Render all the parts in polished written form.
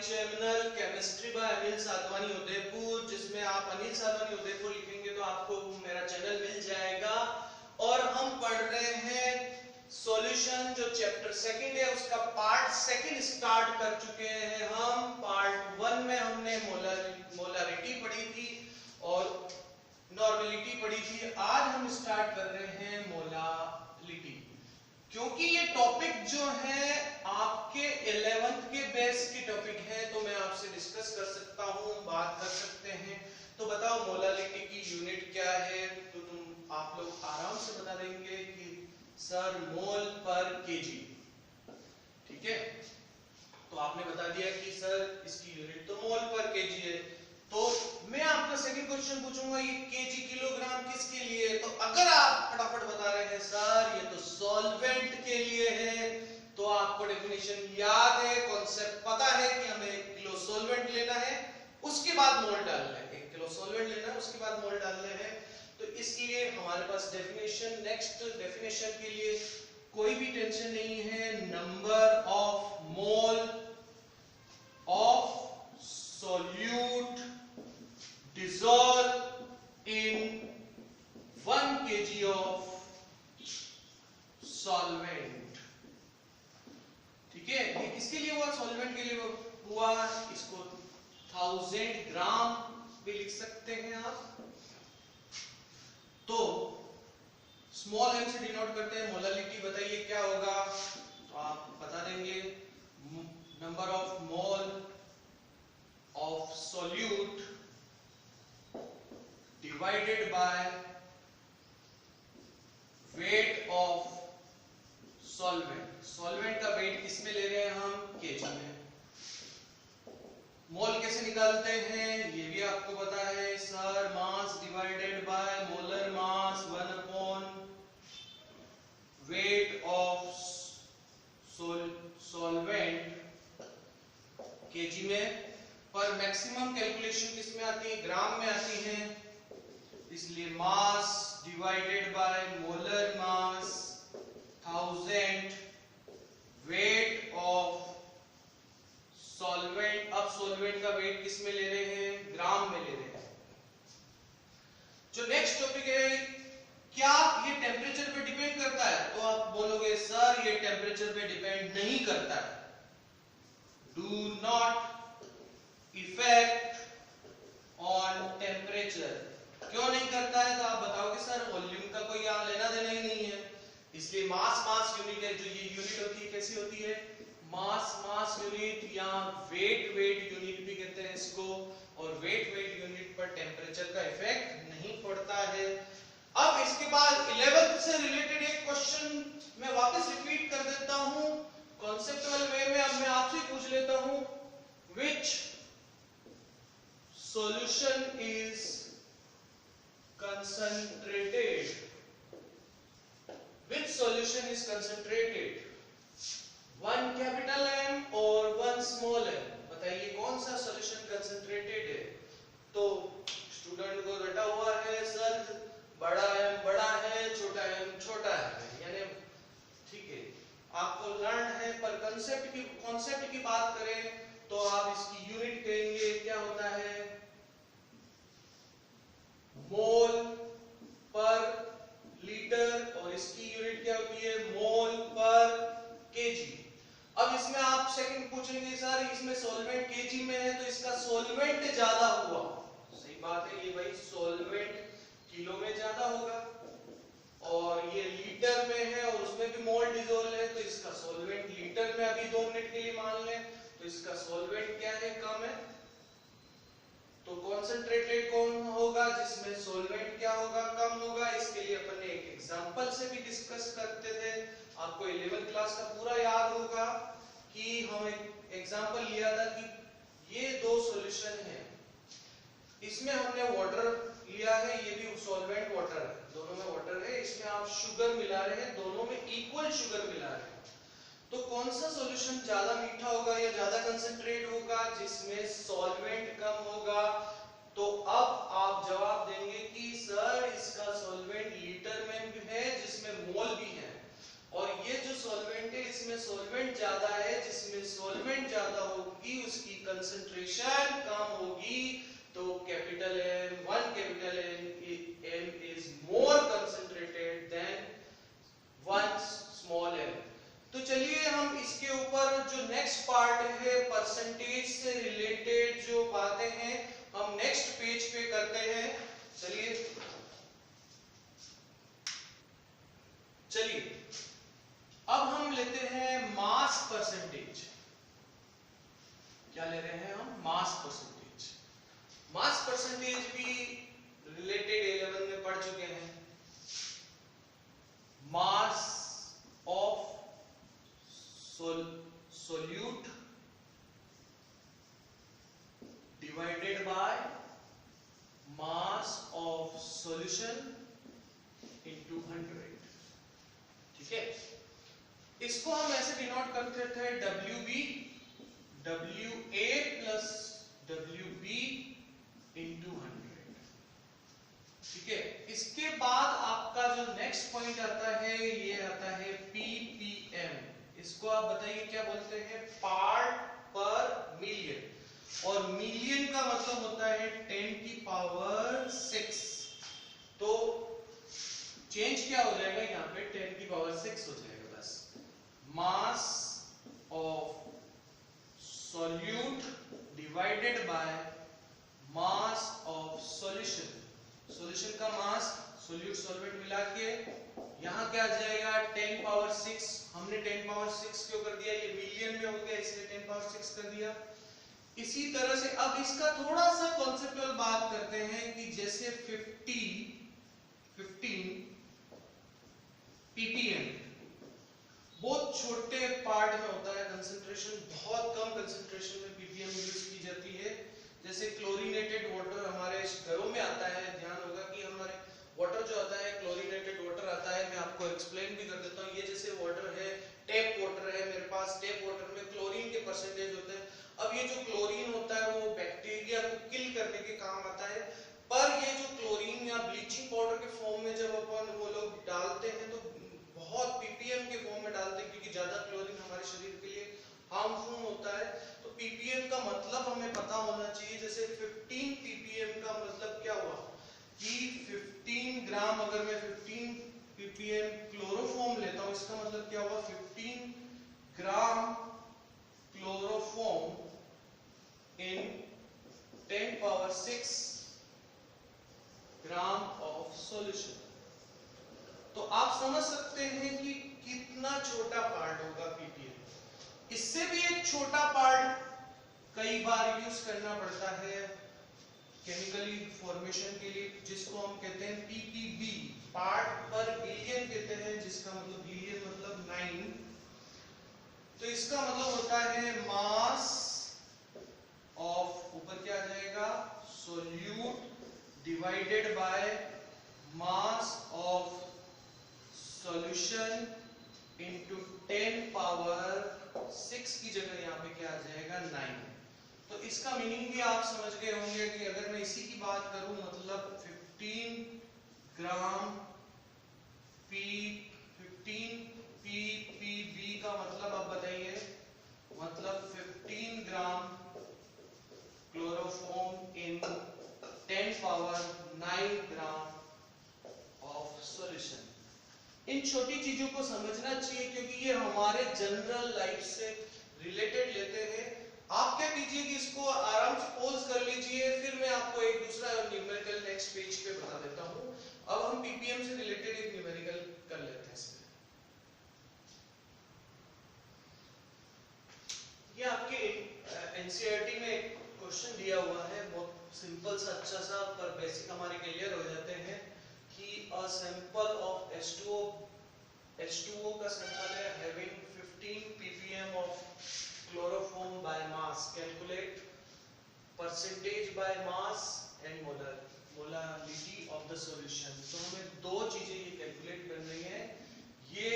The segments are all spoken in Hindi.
Channel chemistry bye Anil Sadhwani Udaipur, जिसमें आप अनिल साधवानी उदयपुर लिखेंगे तो आपको मेरा चैनल मिल जाएगा। और हम पढ़ रहे हैं सॉल्यूशन, जो चैप्टर सेकंड है उसका पार्ट सेकंड स्टार्ट कर चुके हैं हम। पार्ट वन में हमने मोलारिटी पढ़ी थी और नॉर्मेलिटी पढ़ी थी। आज हम स्टार्ट कर रहे हैं मोलालिटी, क्योंकि ये टॉपिक जो है आपके 11th के बेस की टॉपिक है, तो मैं आपसे डिस्कस कर सकता हूँ, बात कर सकते हैं। तो बताओ मोलालिटी की यूनिट क्या है? तो आप लोग आराम से बता देंगे कि सर मोल पर केजी। ठीक है, तो आपने बता दिया कि सर इसकी यूनिट तो मोल पर केजी है। तो मैं आपका सेकंड क्वेश्चन पूछूंगा, ये केजी किलोग्राम किसके लिए है? तो अगर आप फटाफट बता रहे हैं सर ये तो सॉल्वेंट के लिए है, तो आपको डेफिनेशन याद है, कॉन्सेप्ट पता है कि हमें 1 किलो सॉल्वेंट लेना है, उसके बाद मोल डालना है। 1 किलो सॉल्वेंट लेना है, उसके बाद मोल डालने हैं। तो इसलिए हमारे पास डेफिनेशन, नेक्स्ट डेफिनेशन के लिए कोई भी टेंशन नहीं है। Number of mole of solute dissolved in 1 kg of solvent। ठीक है, ये किसके लिए हुआ? सॉल्वेंट के लिए हुआ। इसको 1000 ग्राम भी लिख सकते हैं आप। तो स्मॉल m से डिनोट करते हैं। मोलालिटी बताइए क्या होगा? तो आप बता देंगे number of mole of solute divided by weight of solvent। solvent का weight किसमें ले रहे हैं हम? केजी में। मोल कैसे निकालते हैं ये भी आपको पता है sir. Mass divided by molar mass 1 upon weight of solvent KG में। पर मैक्सिमम कैलकुलेशन किस में आती है? ग्राम में आती है, इसलिए मास divided by molar mass 1000 weight of solvent. अब सॉल्वेंट का वेट किस में ले रहे हैं? ग्राम में ले रहे हैं। जो नेक्स्ट टॉपिक है, क्या ये टेम्परेचर पे डिपेंड करता है? तो आप बोलोगे सर ये टेम्परेचर पे डिपेंड नहीं करता है। Do not effect on temperature. क्यों नहीं करता है? तो आप बताओगे सर वॉल्यूम का कोई यहाँ लेना देना ही नहीं है, इसलिए मास यूनिट है। जो ये यूनिट होती है कैसी होती है? मास यूनिट, या वेट यूनिट भी कहते हैं इसको। और वेट यूनिट पर टेम्परेचर का इफेक्ट नहीं पड़ता है। अब इसके बाद 11th से रिलेटेड एक क्वेश्चन मैं वापस रिपीट कर देता हूं कॉन्सेप्चुअल वे में। अब मैं आपसे पूछ लेता हूं, which solution is concentrated? Which solution is concentrated? 1 capital M और 1 small m। बताइए कौन सा सॉल्यूशन कंसंट्रेटेड है? तो स्टूडेंट को रटा हुआ है सर बड़ा M बड़ा है, छोटा m छोटा है, यानी ठीक है आपको लर्न है। पर कॉन्सेप्ट की बात करें तो आप इसकी यूनिट कहेंगे क्या होता है? मोल पर लीटर, और इसकी यूनिट क्या होती है? मोल पर केजी। अब इसमें आप सेकंड पूछेंगे सर इसमें सॉल्वेंट केजी में है तो इसका सॉल्वेंट ज्यादा हुआ। सही बात है, ये भाई सॉल्वेंट किलो में ज्यादा होगा, और ये लीटर में है और उसमें भी मोल डिसॉल्व है, तो इसका सॉल्वेंट लीटर में अभी 2 मिनट के लिए मान लें तो इसका सॉल्वेंट क्या है? कम है। तो कॉन्सेंट्रेटेड कौन होगा? जिसमें सॉल्वेंट क्या होगा? कम होगा। इसके लिए अपन ने एक एग्जांपल से भी डिस्कस करते थे। आपको 11th क्लास का पूरा याद होगा कि हम एक एग्जांपल लिया था कि ये 2 सॉल्यूशन हैं, इसमें हमने वाटर लिया है, ये भी सॉल्वेंट वाटर है, दोनों में वाटर है, इसमें आप शुगर मिला रहे हैं, दोनों में इक्वल शुगर मिला रहे हैं। तो कौन सा सॉल्यूशन ज्यादा मीठा होगा या ज्यादा कंसंट्रेट होगा? जिसमें सॉल्वेंट कम होगा। तो अब आप जवाब देंगे कि सर इसका सॉल्वेंट लीटर में भी है जिसमें मोल भी है, और ये जो सॉल्वेंट है जिसमें सॉल्वेंट ज्यादा है, जिसमें सॉल्वेंट ज्यादा होगी उसकी कंसंट्रेशन कम होगी, तो capital M, one capital M is more concentrated than one small m। तो चलिए हम इसके ऊपर जो नेक्स्ट पार्ट है परसेंटेज से रिलेटेड जो बातें हैं हम नेक्स्ट पेज पे करते हैं। चलिए अब हम लेते हैं मास परसेंटेज। क्या ले रहे हैं हम? Mass percentage. मास परसेंटेज भी रिलेटेड 11 में पढ़ चुके हैं। Mass of solute divided by mass of solution into 100। ठीक है, इसको हम ऐसे डिनोट करते थे WB WA plus WB into 100। ठीक है, इसके बाद आपका जो नेक्स्ट पॉइंट आता है ये आता है PPM। इसको आप बताइए क्या बोलते हैं? पार्ट पर मिलियन। और मिलियन का मतलब होता है 10 की पावर 6। तो चेंज क्या हो जाएगा यहाँ पे? 10 की पावर 6 हो जाएगा बस। Mass of solute divided by mass of solution. Solution का मास सॉल्यूट सॉल्वेंट मिला के यहाँ क्या आ जाएगा? 10 पावर 6। हमने 10 पावर 6 क्यों कर दिया? ये मिलियन में हो गया इसलिए 10 पावर 6 कर दिया। इसी तरह से अब इसका थोड़ा सा कॉन्सेप्चुअल बात करते हैं कि जैसे 15 ppm बहुत छोटे पार्ट में होता है, कंसंट्रेशन बहुत कम कंसंट्रेशन में ppm यूज की जाती है। जैसे क्लोरीनेटेड वाटर हमारे घरों में आता है, ध्यान होगा कि हमारे वाटर जो आता है क्लोरीनेटेड वाटर आता है। मैं आपको एक्सप्लेन भी कर देता हूँ। ये जैसे वाटर है, टैप वाटर है मेरे पास, टैप वाटर में क्लोरीन के परसेंटेज होते हैं। अब ये जो क्लोरीन होता है वो बैक्टीरिया को किल करने के काम आता है, पर ये जो क्लोरीन या ब्लीचिंग पाउडर के फॉर्म में जब अपन वो लोग डालते हैं तो बहुत ppm के फॉर्म में डालते हैं, क्योंकि ज्यादा क्लोरीन हमारे शरीर के लिए हार्मफुल होता है। तो ppm का मतलब हमें पता होना चाहिए। जैसे 15 ppm का मतलब क्या हुआ कि 15 ग्राम, अगर मैं 15 ppm क्लोरोफॉर्म लेता हूं इसका मतलब क्या हुआ? 15 gram chloroform in 10 power 6 gram of solution. तो आप समझ सकते हैं कि कितना छोटा पार्ट होगा ppm। इससे भी एक छोटा पार्ट कई बार यूज करना पड़ता है केमिकली फॉर्मेशन के लिए, जिसको हम कहते हैं ppb, पार्ट पर बिलियन कहते हैं, जिसका मतलब बिलियन मतलब 9। तो इसका मतलब होता है मास ऑफ, ऊपर क्या आ जाएगा? Solute divided by mass of solution into 10 power 6 की जगह यहाँ पे क्या आ जाएगा? 9। तो इसका मीनिंग भी आप समझ गए होंगे कि अगर मैं इसी की बात करूं मतलब 15 ग्राम P15 ppb का मतलब आप बताइए? मतलब 15 gram chloroform in 10 power 9 gram of solution. इन छोटी चीजों को समझना चाहिए क्योंकि ये हमारे जनरल लाइफ से रिलेटेड लेते हैं। आप क्या कीजिए कि इसको आराम से पॉज कर लीजिए, फिर मैं आपको एक दूसरा न्यूमेरिकल नेक्स्ट पेज पे बता देता हूं। अब हम ppm से रिलेटेड एक न्यूमेरिकल कर लेते हैं इसमें। ये आपके एनसीईआरटी में एक क्वेश्चन दिया हुआ है, बहुत सिंपल सा अच्छा सा, पर बेसिक हमारे क्लियर हो जाते हैं कि अ सैंपल ऑफ H2O का सैंपल है having 15 ppm of chloroform by mass, calculate percentage by mass and molality of the solution। तो हमें दो चीजें ये कैलकुलेट करनी है। ये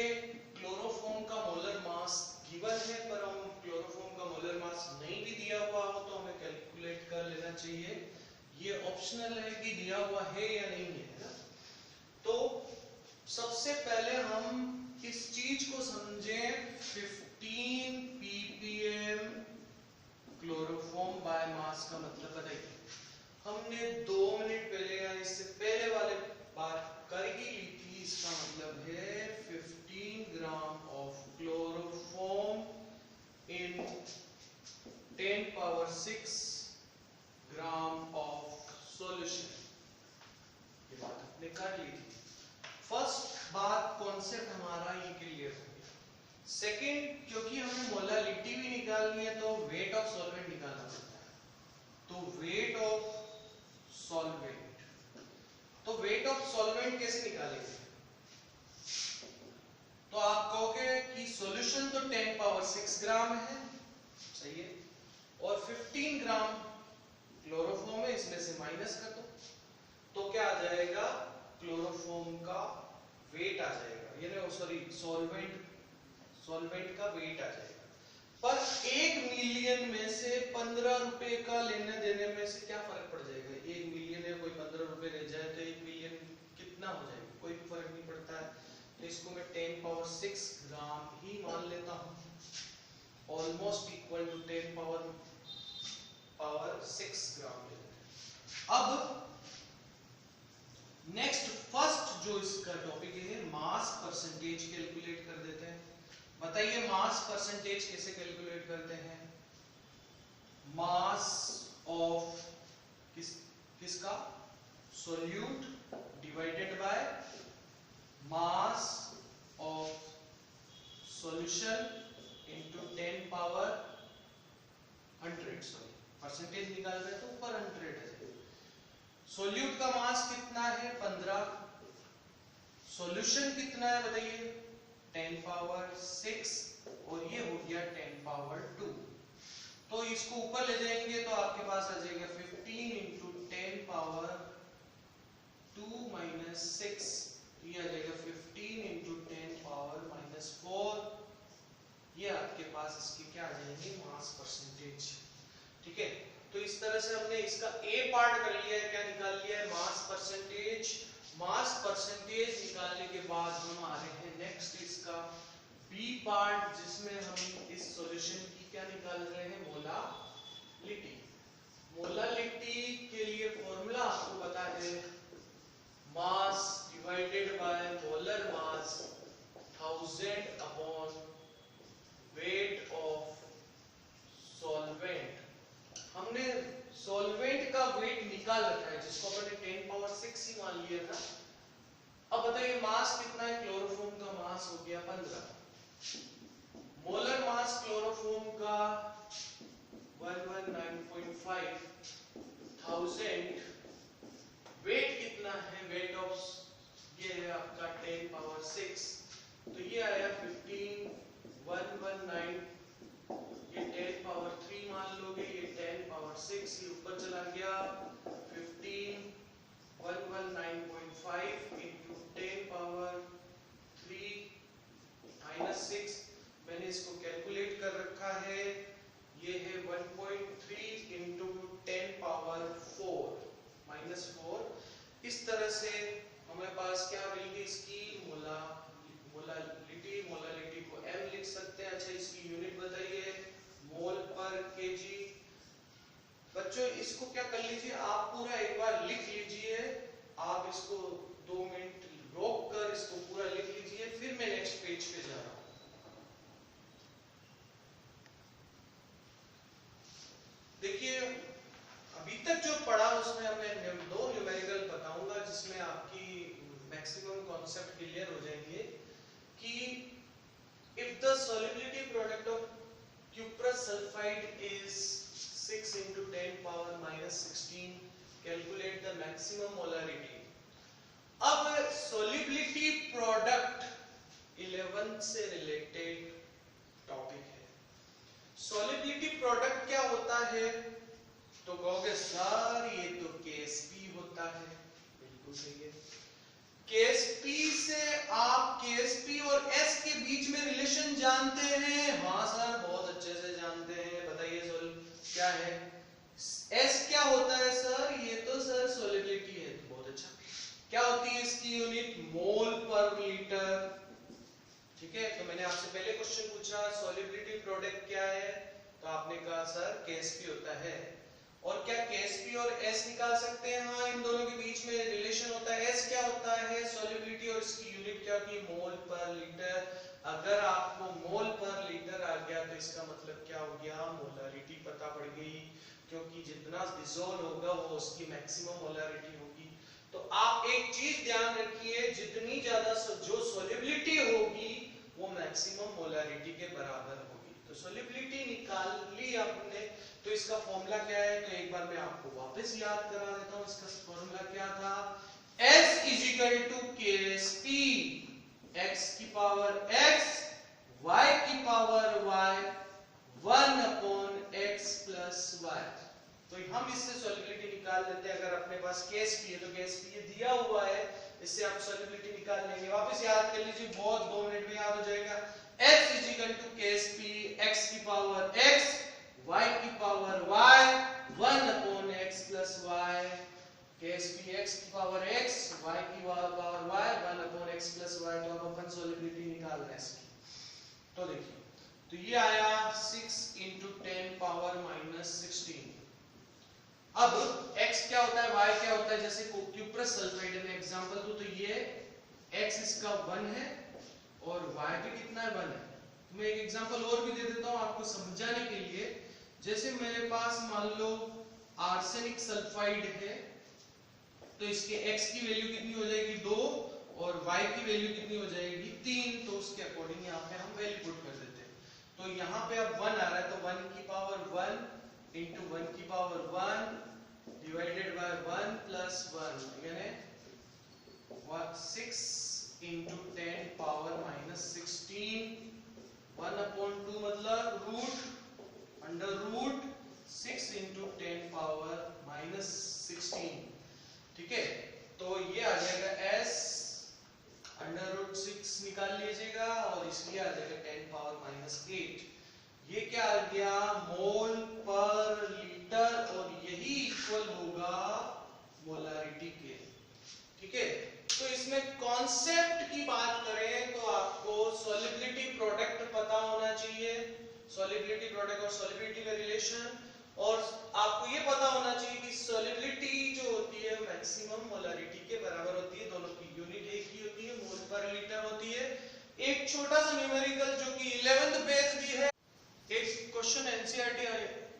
क्लोरोफॉर्म का मोलर मास गिवन है, पर हम क्लोरोफॉर्म का मोलर मास नहीं भी दिया हुआ हो तो हमें कैलकुलेट कर लेना चाहिए। ये ऑप्शनल है कि दिया हुआ है या नहीं है। तो सबसे पहले हम इस चीज को समझें। सेकंड, क्योंकि हमें मोलालिटी भी निकालनी है तो वेट ऑफ सॉल्वेंट निकालना पड़ता है। तो वेट ऑफ सॉल्वेंट, तो वेट ऑफ सॉल्वेंट कैसे निकालेंगे? तो आप कहोगे कि सॉल्यूशन तो 10 पावर 6 ग्राम है, सही है, और 15 ग्राम क्लोरोफॉर्म है, इसमें से माइनस कर दो तो क्या आ जाएगा? क्लोरोफॉर्म का वेट आ जाएगा, यानी सॉरी सॉल्वेंट का वेट आ जाएगा। पर 1 मिलियन में से 15 रुपए का लेने देने में से क्या फर्क पड़ जाएगा? 1 मिलियन है, कोई 15 रुपए रह जाए तो 1 मिलियन कितना हो जाएगा? कोई फर्क नहीं पड़ता है। तो इसको मैं 10 पावर 6 ग्राम ही मान लेता हूं, ऑलमोस्ट इक्वल टू 10 पावर 6 ग्राम ले लेते हैं। अब नेक्स्ट फर्स्ट जो इसका टॉपिक है, मास परसेंटेज कैलकुलेट कर देते हैं। बताइए मास परसेंटेज कैसे कैलकुलेट करते हैं? मास ऑफ किसका? Solute divided by mass of solution into 10 power 100, sorry percentage निकाल रहे हैं तो ऊपर 100 है। सोल्यूट का मास कितना है? 15। सॉल्यूशन कितना है बताइए? 10 पावर 6 और ये हो गया 10 पावर 2। तो इसको ऊपर ले जाएंगे तो आपके पास आ जाएगा 15 इंटू 10 पावर 2 माइनस 6, ये आ जाएगा 15 इंटू 10 पावर माइनस 4। ये आपके पास इसके क्या आ जाएंगे? Mass percentage. ठीक है, तो इस तरह से हमने इसका ए पार्ट कर लिया है, क्या निकाल लिया है? Mass percentage. मास परसेंटेज निकालने के बाद हम आ रहे हैं नेक्स्ट इसका बी पार्ट, जिसमें हम इस सॉल्यूशन की क्या निकाल रहे हैं? मोलालिटी। मोलालिटी के लिए फॉर्मूला आपको पता है, mass divided by molar mass 1000 upon weight of solvent. हमने सॉल्वेंट का वेट निकाल रखा है, जिसको हमने 10 पावर 6 ही मान लिया था। अब बताइए मास कितना है? क्लोरोफॉर्म का मास हो गया 15। मोलर मास क्लोरोफॉर्म का 119.5 1000। वेट कितना है? वेट ऑफ ये है आपका 10 पावर 6, तो ये आया 15 119, ये 10 पावर 3 मान लोगे, ये 10 पावर 6, ये ऊपर चला गया 15 119.5 इंटू 10 पावर 3 माइनस 6। मैंने इसको कैलकुलेट कर रखा है, ये है 1.3 इंटू 10 पावर 4 माइनस 4। इस तरह से हमारे पास क्या मिल गई? इसकी मोलालिटी। मोलालिटी को m लिख सकते हैं। अच्छा, इसकी यूनिट बताइए, मोल पर केजी। बच्चों इसको क्या कर लीजिए, आप पूरा एक बार लिख लीजिए। आप इसको 2 मिनट रोक कर इसको पूरा लिख लीजिए, फिर मैं नेक्स्ट पेज पे जा रहा हूं। देखिए अभी तक जो पढ़ा उसमें मैं 2 न्यूमेरिकल बताऊंगा, जिसमें आपकी मैक्सिमम कॉन्सेप्ट क्लियर हो जाएंगे कि if the solubility product of cuprous sulfide is 6 into 10 power minus 16, calculate the maximum molarity। अब solubility product 11 से रिलेटेड टॉपिक है। solubility product क्या होता है? तो कहोगे सर ये तो KSP होता है। बिल्कुल सही है। KSP से आप KSP और S के बीच में रिलेशन जानते हैं? हाँ सर बहुत अच्छे से जानते हैं। बताइए सोल क्या है? S क्या होता है सर? ये तो सर सोलिबिलिटी है। तो बहुत अच्छा, क्या होती है इसकी यूनिट? मोल पर लीटर। ठीक है, तो मैंने आपसे पहले क्वेश्चन पूछा सोलिबिलिटी प्रोडक्ट क्या है, तो आपने कहा सर KSP होता है। और क्या KSP और S निकाल सकते हैं? हाँ, इन दोनों के बीच में रिलेशन होता है। S क्या होता है? सॉल्युबिलिटी, और इसकी यूनिट क्या होती है? मोल पर लीटर। अगर आपको मोल पर लीटर आ गया तो इसका मतलब क्या हो गया? मोलारिटी पता पड़ गई, क्योंकि जितना डिसॉल्व होगा वो उसकी मैक्सिमम मोलारिटी होगी। तो आप एक चीज ध्यान रखिए, जितनी ज्यादा जो सॉल्युबिलिटी होगी वो मैक्सिमम मोलारिटी के बराबर होगी। तो सॉल्युबिलिटी निकाल ली आपने, तो इसका फॉर्मूला क्या है, तो एक बार मैं आपको वापस याद करा देता हूं। इसका फॉर्मूला क्या था, S is equal to KSP, x की पावर x, y की power y, 1 upon x plus y। तो हम इससे सॉल्युबिलिटी निकाल लेते हैं। अगर अपने पास KSP है तो KSP ये दिया हुआ है, इससे आप सॉल्युबिलिटी निकाल लेंगे। वापस याद कर लीजिए, बहुत 2 मिनट में याद हो जाएगा। x is equal to KSP, x की पावर x, y की power y, 1 upon x plus y। KSP x की पावर x, y की power y, 1 upon x plus y। तो अब अपन सॉल्युबिलिटी निकाल रहे हैं इसकी। तो देखिए, तो ये आया 6 into 10 पावर माइनस 16। अब x क्या होता है, y क्या होता है, जैसे क्यूप्रस सल्फाइड में एग्जांपल दूं तो ये x इसका 1 है और y भी कितना है, 1 है। मैं एक एग्जांपल और भी दे देता हूं आपको समझाने के लिए। जैसे मेरे पास मान लो आर्सेनिक सल्फाइड है, तो इसके x की वैल्यू कितनी हो जाएगी, 2, और y की वैल्यू कितनी हो जाएगी, 3। तो उसके अकॉर्डिंग यहाँ पे हम वैल्यू पुट कर देते हैं। तो यहाँ पे अब 1 आ रहा है, तो 1 की पावर 1 इंटू 1 की पावर 1 डिवाइडेड बाय 1 प्लस 1, यानी 6 इंटू 10 पावर माइनस 16, 1 अपॉन 2 मतलब root under root 6 into 10 power minus 16। ठीक है, तो ये आ जाएगा s अंडर रूट 6 निकाल लीजिएगा, और इसलिए आ जाएगा 10 पावर माइनस 8। ये क्या आ गया, मोल पर लीटर, और यही इक्वल होगा मोलारिटी के। ठीक है, तो इसमें कॉन्सेप्ट की बात करें तो आपको सॉल्युबिलिटी प्रोडक्ट पता होना चाहिए, सॉल्युबिलिटी प्रोडक्ट और सॉल्युबिलिटी में रिलेशन, और आपको ये पता होना चाहिए कि सॉल्युबिलिटी जो होती है मैक्सिमम मोलारिटी के बराबर होती है। दोनों की यूनिट एक ही होती है, मोल पर लीटर होती है। एक छोटा सा न्यूमेरिकल जो कि 11th बेस भी है, एक क्वेश्चन एनसीईआरटी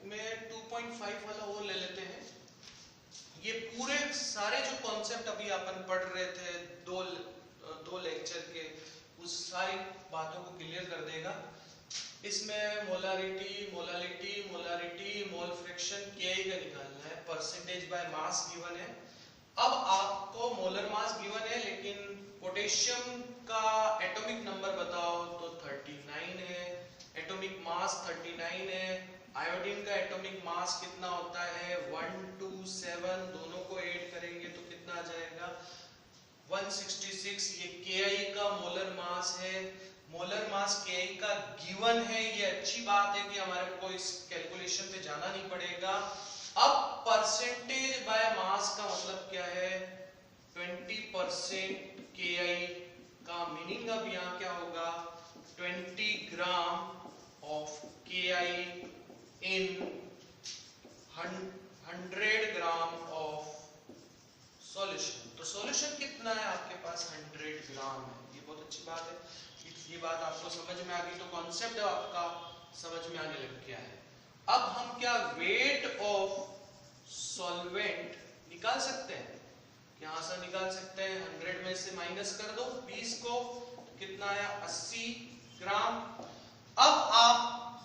में 2.5 वाला वो ले लेते हैं। ये पूरे सारे जो कॉन्सेप्ट अभी अपन पढ़ रहे थे दो लेक्चर के, उस सारी बातों को क्लियर कर देगा। इसमें molarity, molality, molarity, mole fraction KI का निकालना है, परसेंटेज बाय मास गिवन है। अब आपको मोलर मास गिवन है, लेकिन पोटेशियम का एटॉमिक नंबर बताओ तो 39 है, एटॉमिक मास 39 है। आयोडीन का एटॉमिक मास कितना होता है, 127, दोनों को ऐड करेंगे तो कितना आ जाएगा, 166। ये KI का मोलर मास है, मोलर मास KI का गिवन है। ये अच्छी बात है कि हमारे को इस कैलकुलेशन पे जाना नहीं पड़ेगा। अब परसेंटेज बाय मास का मतलब क्या है, 20% KI का मीनिंग अब यहाँ क्या होगा, 20 gram of KI in 100 gram of solution. तो सॉल्यूशन कितना है आपके पास, 100 ग्राम है। ये बहुत अच्छी बात है, ये बात आपको समझ में आ गई, तो कॉन्सेप्ट आपका समझ में आने लग गया है। अब हम क्या वेट ऑफ सॉल्वेंट निकाल सकते हैं, यहां से निकाल सकते हैं। 100 में से माइनस कर दो 20 को, कितना आया, 80 ग्राम। अब आप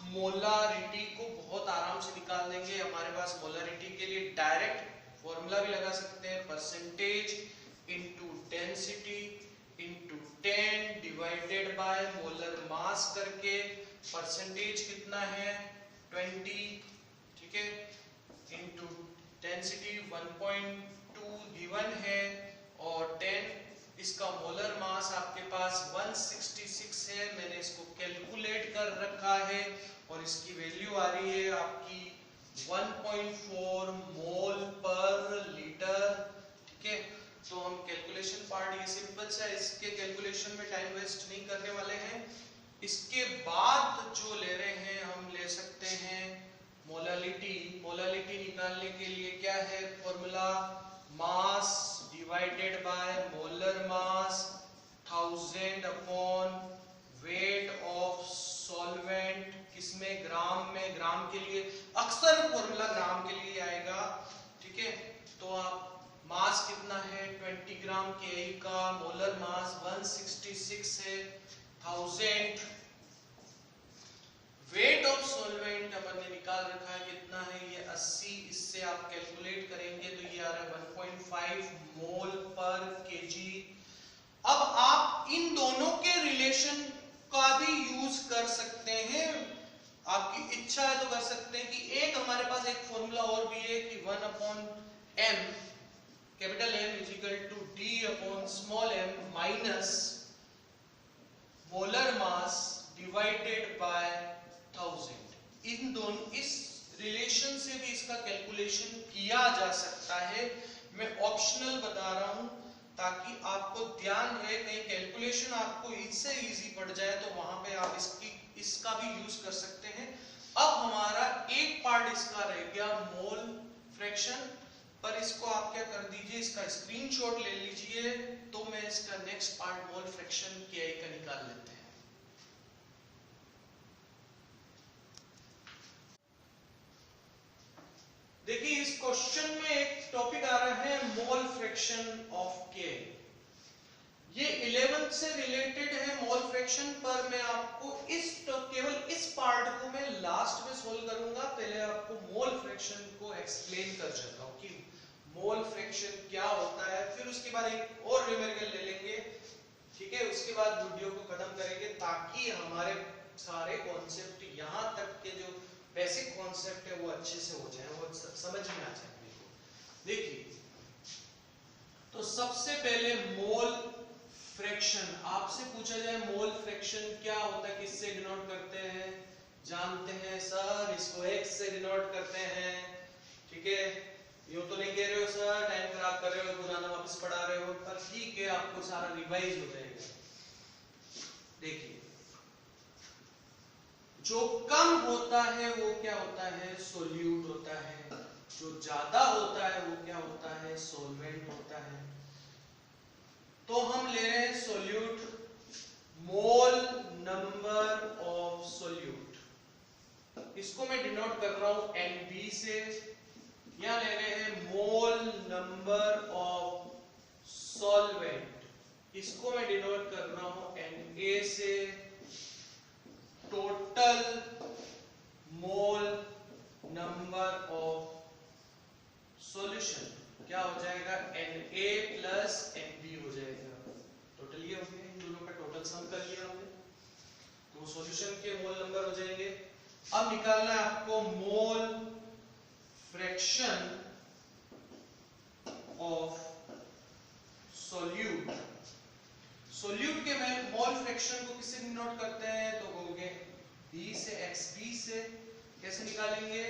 मोलारिटी को बहुत आराम से निकाल देंगे। हमारे पास मोलारिटी के लिए डायरेक्ट फॉर्मूला भी लगा सकते हैं, percentage into density into 10 divided by molar मास करके, परसेंटेज कितना है 20, ठीक है, इनटू डेंसिटी 1.2 गिवन है, और 10 इसका मोलर मास आपके पास 166 है। मैंने इसको कैलकुलेट कर रखा है और इसकी वैल्यू आ रही है आपकी 1.4 मोल पर लीटर। ठीक है, तो हम कैलकुलेशन पार्ट ये सिंपल सा, इसके कैलकुलेशन में टाइम वेस्ट नहीं करने वाले हैं। इसके बाद जो ले रहे हैं हम ले सकते हैं मोलालिटी। मोलालिटी निकालने के लिए क्या है formula, mass divided by molar mass 1000 upon weight of solvent, किसमें, ग्राम में। ग्राम के लिए अक्सर फॉर्मूला ग्राम के लिए आएगा। ठीक है, तो आप मास कितना है 20 ग्राम KI का, मोलर मास 166 है, 1000 0.5 मोल पर केजी। अब आप इन दोनों के रिलेशन का भी यूज कर सकते हैं, आपकी इच्छा है तो कर सकते हैं कि एक हमारे पास एक फॉर्मूला और भी है कि 1/m capital M is equal to D upon small m minus molar mass divided by 1000। इन दोनों इस रिलेशन से भी इसका कैलकुलेशन किया जा सकता है। मैं ऑप्शनल बता रहा हूं ताकि आपको ध्यान रहे, कहीं कैलकुलेशन आपको इससे इजी पड़ जाए तो वहां पे आप इसका भी यूज कर सकते हैं। अब हमारा एक पार्ट इसका रह गया मोल फ्रैक्शन, पर इसको आप क्या कर दीजिए, इसका स्क्रीनशॉट ले लीजिए, तो मैं इसका next part mole fraction KI का निकाल लेते हैं। देखिए इस क्वेश्चन में एक टॉपिक आ रहा है मोल फ्रैक्शन ऑफ K। ये 11th से रिलेटेड है मोल फ्रैक्शन, पर मैं आपको केवल इस पार्ट को मैं लास्ट में सोल्व करूंगा। पहले आपको मोल फ्रैक्शन को एक्सप्लेन कर जाता हूं कि मोल फ्रैक्शन क्या होता है, फिर उसके बाद एक और न्यूमेरिकल ले लेंगे, ठीक है, उसके बाद वीडियो को खत्म करेंगे ताकि हमारे सारे कॉन्सेप्ट यहां तक के जो बेसिक कॉन्सेप्ट है वो अच्छे से हो जाए, वो समझ में आ जाए। देखिए तो सबसे पहले मोल फ्रैक्शन आपसे पूछा जाए, मोल फ्रैक्शन क्या होता है, किससे डिनोट करते हैं, जानते हैं सर, इसको x से डिनोट करते हैं, ठीक है। यूं तो नहीं कह रहे हो सर टाइम खराब कर रहे हो, पुराना वापस पढ़ा रहे हो, पर ठीक है आपको सारा रिवाइज हो जाएगा। देखिए जो कम होता है वो क्या होता है, सोल्यूट होता है, जो ज्यादा होता है वो क्या होता है, सॉल्वेंट होता है। तो हम ले रहे हैं solute, mole number of solute, इसको मैं डिनोट कर रहा हूं NB से। यहां ले रहे हैं मोल नंबर ऑफ सॉल्वेंट, इसको मैं डिनोट कर रहा हूं Na से। Total mole number of solution क्या हो जाएगा, Na प्लस Nb हो जाएगा। टोटल ये हो गया, इन दोनों का टोटल सम कर लिया हमने, तो सॉल्यूशन के मोल नंबर हो जाएंगे। अब निकालना है आपको mole fraction of solute. Solute के में मोल फ्रैक्शन को किससे डिनोट करते हैं, तो कहोगे B से XB से। कैसे निकालेंगे,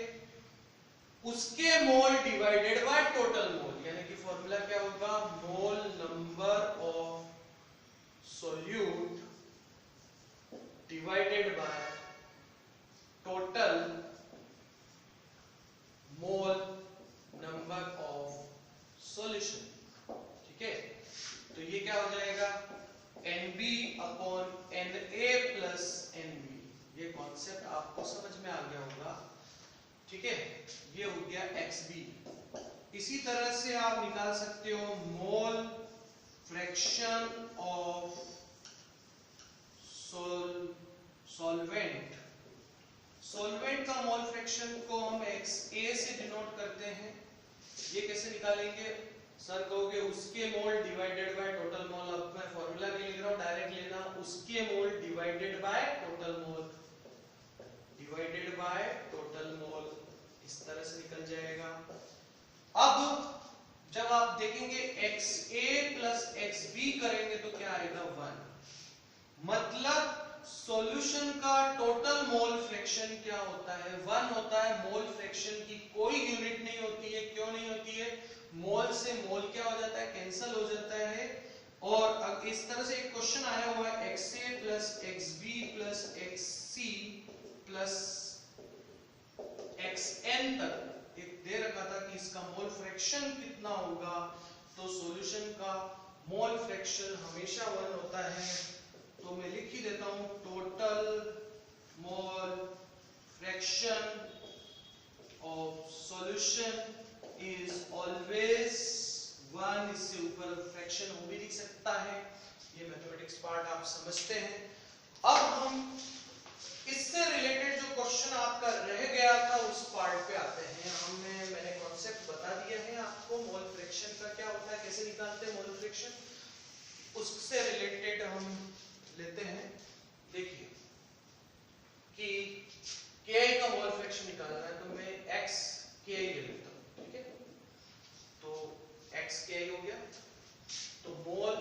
उसके mole divided by total mole, यानी कि फॉर्मूला क्या होगा, mole number of solute divided by total mole number of solution, ठीक है। तो ये क्या हो जाएगा, NB upon Na plus NB। ये कॉन्सेप्ट आपको समझ में आ गया होगा, ठीक है। ये हो गया XB। इसी तरह से आप निकाल सकते हो mole fraction of solvent. Solvent का मोल फ्रैक्शन को हम XA से डिनोट करते हैं। ये कैसे निकालेंगे, सर कहोगे उसके मोल डिवाइडेड बाय टोटल मोल। अब मैं फॉर्मूला नहीं लिख रहा हूं, डायरेक्ट लेना, उसके mole divided by total mole, divided by total मोल, इस तरह से निकल जाएगा। अब जब आप देखेंगे XA प्लस XB करेंगे तो क्या आएगा, 1। मतलब सॉल्यूशन का टोटल मोल फ्रैक्शन क्या होता है, 1 होता है। मोल फ्रैक्शन की कोई यूनिट नहीं होती है, क्यों नहीं होती है, मोल से मोल क्या हो जाता है, कैंसिल हो जाता है। और अब इस तरह से एक क्वेश्चन आया हुआ है, XA plus XB plus XC plus XN तक एक दे रखा था कि इसका मोल फ्रैक्शन कितना होगा, तो सॉल्यूशन का मोल फ्रैक्शन हमेशा 1 होता है। तो मैं लिख ही देता हूं, total mole fraction of solution is always 1। इससे ऊपर फ्रैक्शन वो भी लिख सकता है, ये मैथमेटिक्स पार्ट आप समझते हैं। अब हम इससे रिलेटेड जो क्वेश्चन आपका रह गया था उस पार्ट पे आते हैं। मैंने कॉन्सेप्ट बता दिया है आपको, मोल फ्रैक्शन का क्या निकालते हैं मोल फ्रैक्शन, उससे रिलेटेड हम लेते हैं। देखिए कि KI का मोल फ्रैक्शन निकालना है तो मैं XKI ले लेता हूँ, ठीक है। तो XKI हो गया, तो मोल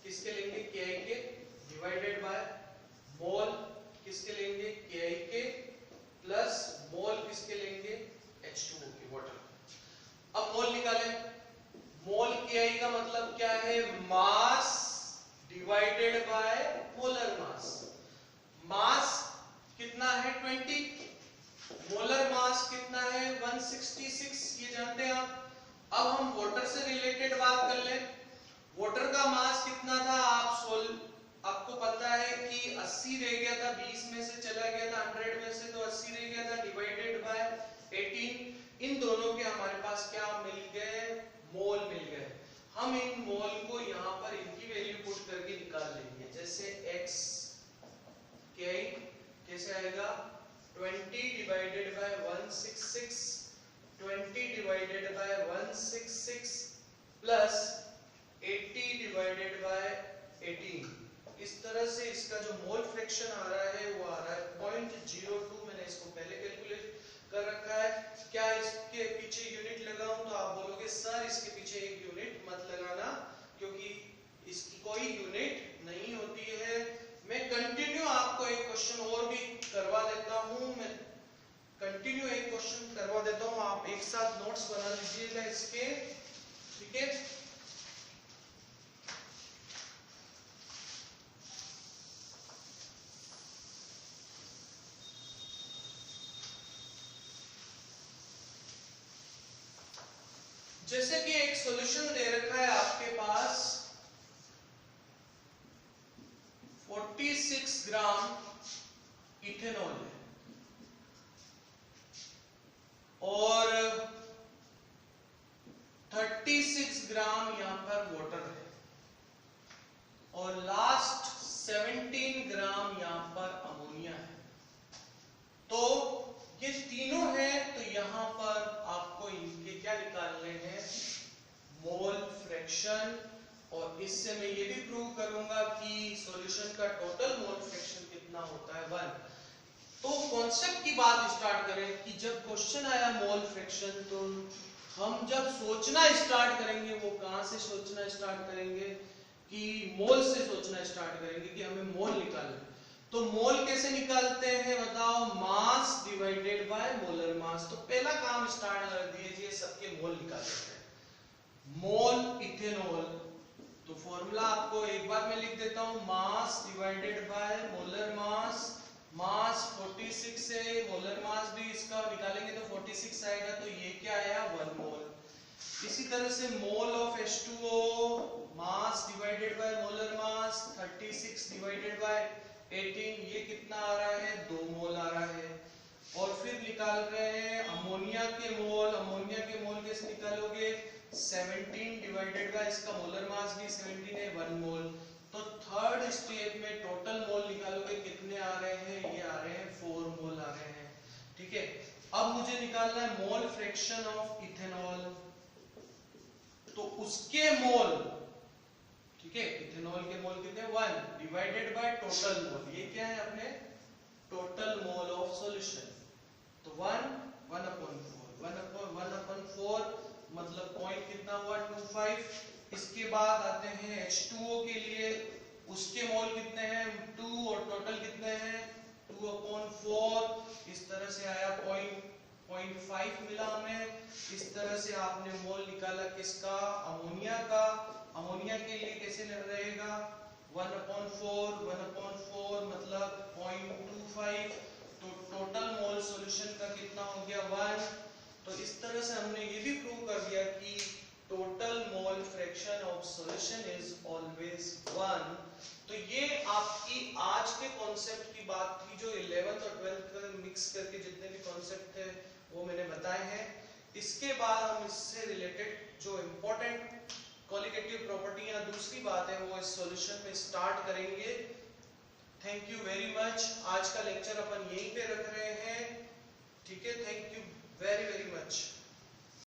किसके लेंगे, KI के, डिवाइडेड बाय मोल किसके लेंगे, KI के, प्लस मोल किसके लेंगे, H2O के, वाटर। अब मोल निकालें। मोल KI का मतलब क्या है, mass divided by molar mass. Mass कितना है 20, मोलर मास कितना है 166, ये जानते हैं आप। अब हम वाटर से रिलेटेड बात कर लें। वाटर का मास कितना था, आपको पता है कि 80 रह गया था, 20 में से चला गया था 100 में से, तो 80 रह गया था, डिवाइडेड बाय 18। इन दोनों के हमारे पास क्या मिल गए, मोल मिल गए। हम इन मोल को यहाँ पर इनकी वैल्यू पुट करके निकाल लेंगे। जैसे XKI कैसे आएगा, 20 divided by 166, 20 divided by 166 plus 80 divided by 18। इस तरह से इसका जो मोल फ्रैक्शन आ रहा है वो आ रहा है 0.02। मैंने इसको पहले कैलकुलेट कर रखा है। क्या इसके पीछे यूनिट लगाऊं तो आप बोलोगे सर इसके पीछे एक यूनिट मत लगाना, क्योंकि इसकी कोई यूनिट नहीं होती है। मैं कंटिन्यू आपको एक क्वेश्चन और भी करवा देता हूं, मैं कंटिन्यू एक क्वेश्चन करवा देता हूं, आप एक साथ नोट्स बना लीजिएगा इसके, ठीक है। जैसे कि एक सॉल्यूशन दे रखा है आपके पास 46 ग्राम इथेनॉल है और 36 ग्राम यहां पर वाटर है और लास्ट 17 ग्राम यहां पर अमोनिया है। तो ये तीनों है, तो यहां पर आपको इनके क्या निकालने हैं, मोल फ्रैक्शन। और इससे मैं ये भी प्रूव करूंगा कि सॉल्यूशन का टोटल मोल फ्रैक्शन कितना होता है 1। तो कॉन्सेप्ट की बात स्टार्ट करें कि जब क्वेश्चन आया मोल फ्रैक्शन, तो हम जब सोचना स्टार्ट करेंगे वो कहां से सोचना स्टार्ट करेंगे, कि मोल से सोचना स्टार्ट करेंगे कि हमें मोल निकालना है। तो मोल कैसे निकालते हैं बताओ, मास डिवाइडेड बाय मोलर मास। तो पहला काम स्टार्ट कर दीजिए, सबके मोल निकाल लेते हैं। मोल इथेनॉल, तो फॉर्मूला आपको एक बार मैं लिख देता हूं, mass divided by molar mass. Mass 46 है, मोलर मास भी इसका निकालेंगे तो 46 आएगा, तो ये क्या आया 1 मोल। इसी तरह से mole of H2O, mass divided by molar mass 36 divided by 18, ये कितना आ रहा है 2 मोल आ रहा है। और फिर निकाल रहे हैं अमोनिया के मोल। अमोनिया के मोल कैसे निकालोगे, 17 डिवाइडेड बाय इसका मोलर मास भी 17 है, 1 मोल। तो थर्ड स्टेप में टोटल मोल निकालोगे, कितने आ रहे हैं, ये आ रहे हैं 4 मोल आ रहे हैं, ठीक है। अब मुझे निकालना है मोल फ्रैक्शन ऑफ इथेनॉल, तो उसके मोल, ठीक है, इथेनॉल के मोल कितने 1 डिवाइडेड बाय टोटल मोल। ये क्या है अपने टोटल मोल ऑफ सॉल्यूशन, तो 1/4 मतलब पॉइंट कितना हुआ 25। इसके बाद आते हैं H2O के लिए, उसके मोल कितने हैं 2 और टोटल कितने हैं 2/4। इस तरह से आया 0.5 मिला हमें। इस तरह से आपने मोल निकाला किसका, अमोनिया का। अमोनिया के लिए कैसे रहेगा 1/4 मतलब 0.25, तो टोटल मोल सॉल्यूशन का कितना हो गया 1। तो इस तरह से हमने ये भी प्रूव कर दिया कि total mole fraction of solution is always 1। तो ये आपकी आज के कॉन्सेप्ट की बात थी, जो 11th और 12th का मिक्स करके जितने भी कॉन्सेप्ट थे वो मैंने बताए हैं। इसके बाद हम इससे रिलेटेड जो इम्पोर्टेंट क्वालिटेटिव प्रॉपर्टी या दूसरी बात है वो इस सॉल्यूशन में स्टार्ट करेंगे। Thank you very much. आज का लेक्चर अपन यहीं पे रख रहे हैं, ठीक है। Thank you very very much.